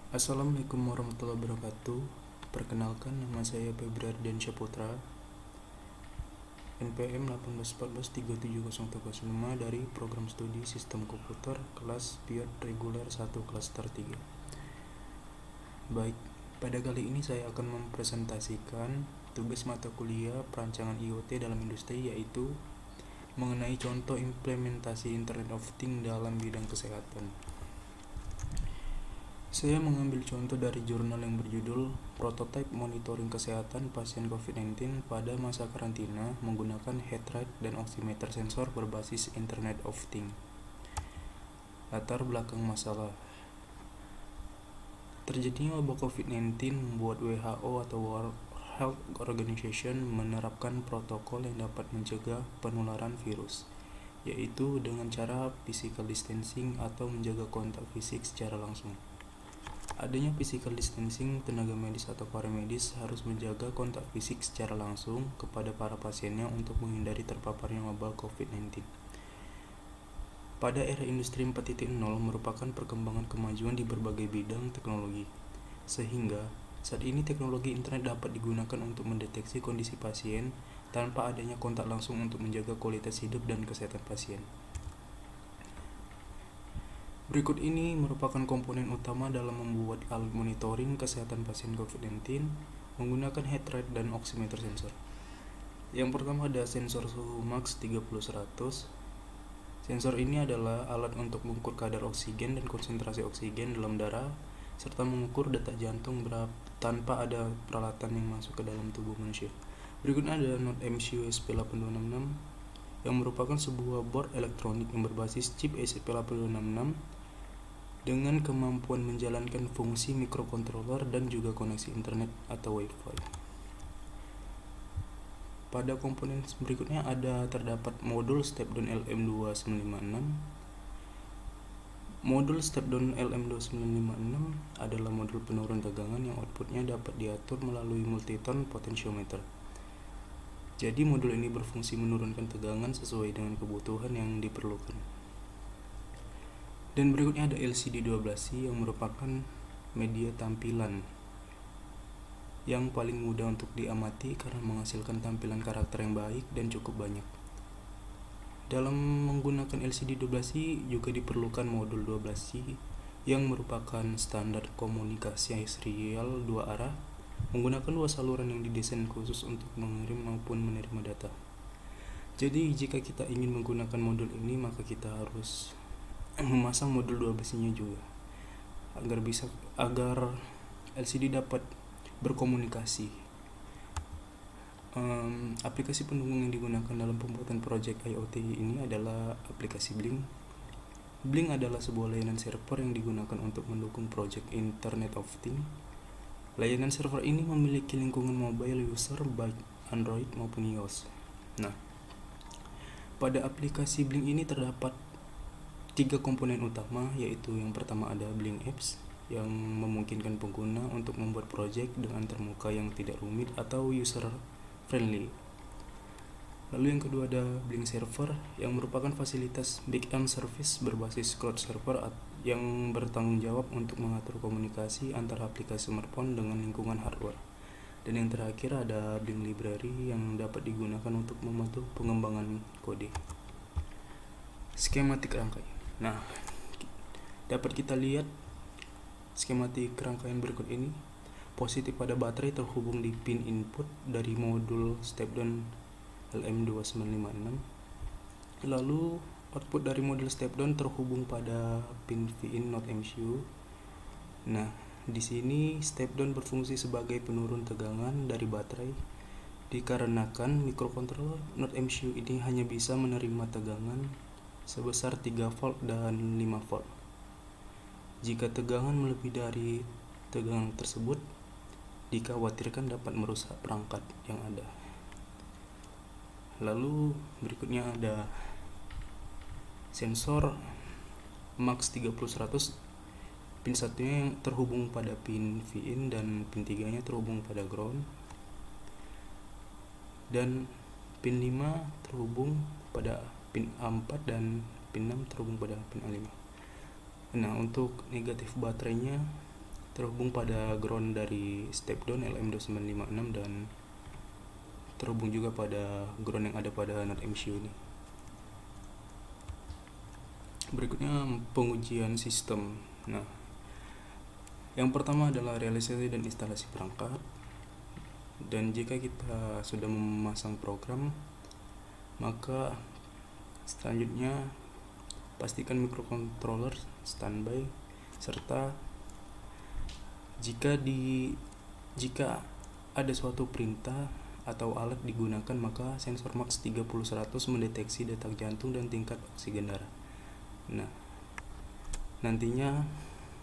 Assalamualaikum warahmatullahi wabarakatuh. Perkenalkan, nama saya Febri Ardiansyah Putra, NPM 181437005 dari Program Studi Sistem Komputer kelas Piot Reguler 1 Klaster 3. Baik, pada kali ini saya akan mempresentasikan tugas mata kuliah perancangan IoT dalam industri, yaitu mengenai contoh implementasi Internet of Things dalam bidang kesehatan. Saya mengambil contoh dari jurnal yang berjudul Prototype Monitoring Kesehatan Pasien COVID-19 pada masa karantina menggunakan heart rate dan oximeter sensor berbasis Internet of Things. Latar belakang masalah. Terjadinya wabah COVID-19 membuat WHO atau World Health Organization menerapkan protokol yang dapat mencegah penularan virus, yaitu dengan cara physical distancing atau menjaga kontak fisik secara langsung. Adanya physical distancing, tenaga medis atau paramedis harus menjaga kontak fisik secara langsung kepada para pasiennya untuk menghindari terpaparnya wabah COVID-19. Pada era industri 4.0 merupakan perkembangan kemajuan di berbagai bidang teknologi, sehingga saat ini teknologi internet dapat digunakan untuk mendeteksi kondisi pasien tanpa adanya kontak langsung untuk menjaga kualitas hidup dan kesehatan pasien. Berikut ini merupakan komponen utama dalam membuat alat monitoring kesehatan pasien COVID-19 menggunakan heart rate dan oximeter sensor. Yang pertama ada sensor suhu max 30-100. Sensor ini adalah alat untuk mengukur kadar oksigen dan konsentrasi oksigen dalam darah serta mengukur detak jantung tanpa ada peralatan yang masuk ke dalam tubuh manusia. Berikutnya ada Node MCU ESP8266 yang merupakan sebuah board elektronik yang berbasis chip ESP8266 dengan kemampuan menjalankan fungsi microcontroller dan juga koneksi internet atau Wi-Fi. Pada komponen berikutnya terdapat modul step-down LM2956. Modul step-down LM2956 adalah modul penurun tegangan yang outputnya dapat diatur melalui multi-tone potentiometer. Jadi modul ini berfungsi menurunkan tegangan sesuai dengan kebutuhan yang diperlukan. Dan berikutnya ada LCD 12C yang merupakan media tampilan yang paling mudah untuk diamati karena menghasilkan tampilan karakter yang baik dan cukup banyak. Dalam menggunakan LCD 12C juga diperlukan modul 12C yang merupakan standar komunikasi serial dua arah menggunakan dua saluran yang didesain khusus untuk mengirim maupun menerima data. Jadi jika kita ingin menggunakan modul ini, maka kita harus memasang modul 12C-nya juga agar LCD dapat berkomunikasi. Aplikasi pendukung yang digunakan dalam pembuatan proyek IoT ini adalah aplikasi Blink. Blink adalah sebuah layanan server yang digunakan untuk mendukung proyek Internet of Things. Layanan server ini memiliki lingkungan mobile user baik Android maupun iOS. Nah, pada aplikasi Blink ini terdapat 3 komponen utama, yaitu yang pertama ada Blink Apps yang memungkinkan pengguna untuk membuat proyek dengan termuka yang tidak rumit atau user friendly. Lalu yang kedua ada Blink Server yang merupakan fasilitas back-end service berbasis cloud server yang bertanggung jawab untuk mengatur komunikasi antara aplikasi smartphone dengan lingkungan hardware. Dan yang terakhir ada Blink Library yang dapat digunakan untuk membantu pengembangan kode. Skematik rangkaian. Nah, dapat kita lihat skematik rangkaian berikut ini. Positif pada baterai terhubung di pin input dari modul step-down LM2956. Lalu output dari modul step-down terhubung pada pin VIN Node MCU. Nah, di sini step-down berfungsi sebagai penurun tegangan dari baterai dikarenakan mikrokontroller Node MCU ini hanya bisa menerima tegangan sebesar 3 volt dan 5 volt. Jika tegangan melebihi dari tegangan tersebut, dikhawatirkan dapat merusak perangkat yang ada. Lalu berikutnya ada sensor max 30-100. Pin 1-nya yang terhubung pada pin VIN dan pin 3-nya terhubung pada ground. Dan pin 5 terhubung pada pin A4 dan pin 6 terhubung pada pin A5. Nah, untuk negatif baterainya terhubung pada ground dari step down LM2956 dan terhubung juga pada ground yang ada pada node MCU ini. Berikutnya pengujian sistem. Nah, yang pertama adalah realisasi dan instalasi perangkat. Dan jika kita sudah memasang program, maka selanjutnya pastikan microcontroller standby, serta jika ada suatu perintah atau alat digunakan, maka sensor max 30-100 mendeteksi detak jantung dan tingkat oksigen darah. Nah, nantinya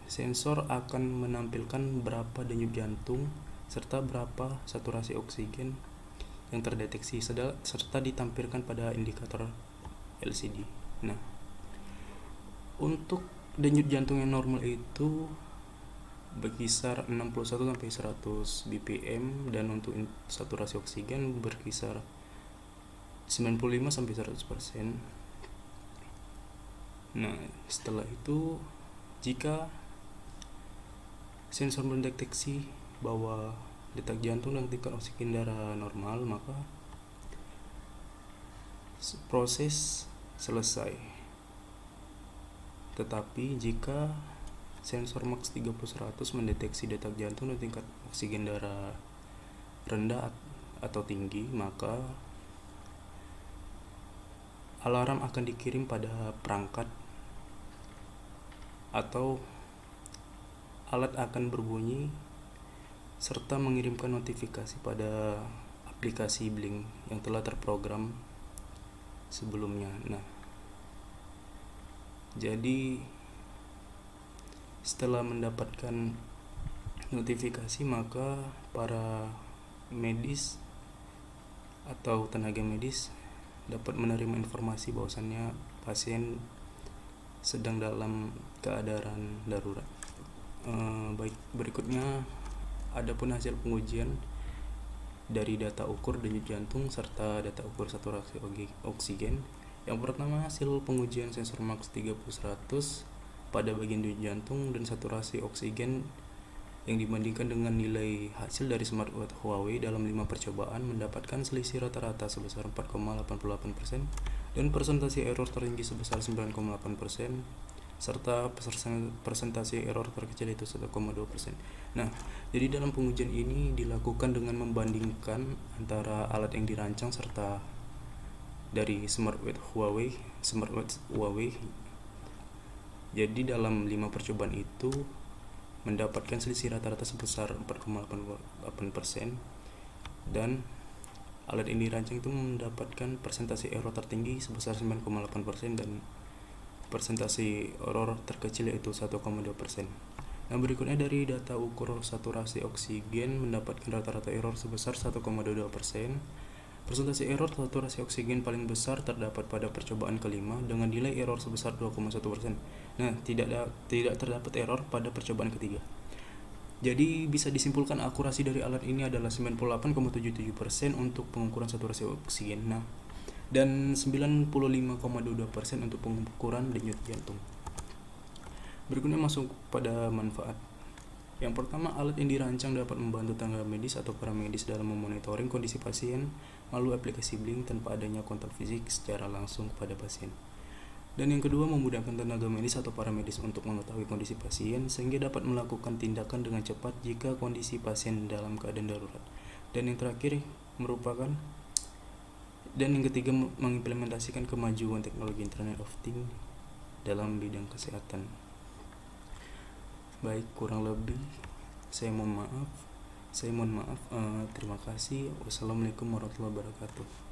sensor akan menampilkan berapa denyut jantung serta berapa saturasi oksigen yang terdeteksi, serta ditampilkan pada indikator LCD. Nah, untuk denyut jantung yang normal itu berkisar 61-100 bpm, dan untuk saturasi oksigen berkisar 95-100%. Nah, setelah itu jika sensor mendeteksi bahwa detak jantung dan tingkat oksigen darah normal, maka proses selesai. Tetapi jika sensor max 30-100 mendeteksi detak jantung dan tingkat oksigen darah rendah atau tinggi, maka alarm akan dikirim pada perangkat atau alat akan berbunyi serta mengirimkan notifikasi pada aplikasi Blink yang telah terprogram sebelumnya. Nah, jadi setelah mendapatkan notifikasi, maka para medis atau tenaga medis dapat menerima informasi bahwasannya pasien sedang dalam keadaan darurat. Baik, berikutnya adapun hasil pengujian dari data ukur denyut jantung serta data ukur saturasi oksigen. Yang pertama, hasil pengujian sensor max 30-100 pada bagian denyut jantung dan saturasi oksigen yang dibandingkan dengan nilai hasil dari smartwatch Huawei dalam 5 percobaan mendapatkan selisih rata-rata sebesar 4,88% dan persentase error tertinggi sebesar 9,8%, serta persentase error terkecil itu 1,2%. Nah, jadi dalam pengujian ini dilakukan dengan membandingkan antara alat yang dirancang serta dari smartwatch Huawei. Jadi dalam 5 percobaan itu mendapatkan selisih rata-rata sebesar 4,88%, dan alat yang dirancang itu mendapatkan persentase error tertinggi sebesar 9,8% dan persentase error terkecil yaitu 1,2%. Nah, berikutnya dari data ukur saturasi oksigen mendapatkan rata-rata error sebesar 1,22%. Persentase error saturasi oksigen paling besar terdapat pada percobaan kelima dengan nilai error sebesar 2,1%. Nah, tidak terdapat error pada percobaan ketiga. Jadi bisa disimpulkan akurasi dari alat ini adalah 98,77% untuk pengukuran saturasi oksigen. Nah, dan 95,22% untuk pengukuran denyut jantung. Berikutnya masuk pada manfaat. Yang pertama, alat yang dirancang dapat membantu tenaga medis atau paramedis dalam memonitoring kondisi pasien melalui aplikasi Blink tanpa adanya kontak fisik secara langsung kepada pasien. Dan yang kedua, memudahkan tenaga medis atau paramedis untuk mengetahui kondisi pasien sehingga dapat melakukan tindakan dengan cepat jika kondisi pasien dalam keadaan darurat. Dan yang terakhir yang ketiga, mengimplementasikan kemajuan teknologi Internet of Things dalam bidang kesehatan. Baik, kurang lebih saya mohon maaf. Terima kasih. Wassalamualaikum warahmatullahi wabarakatuh.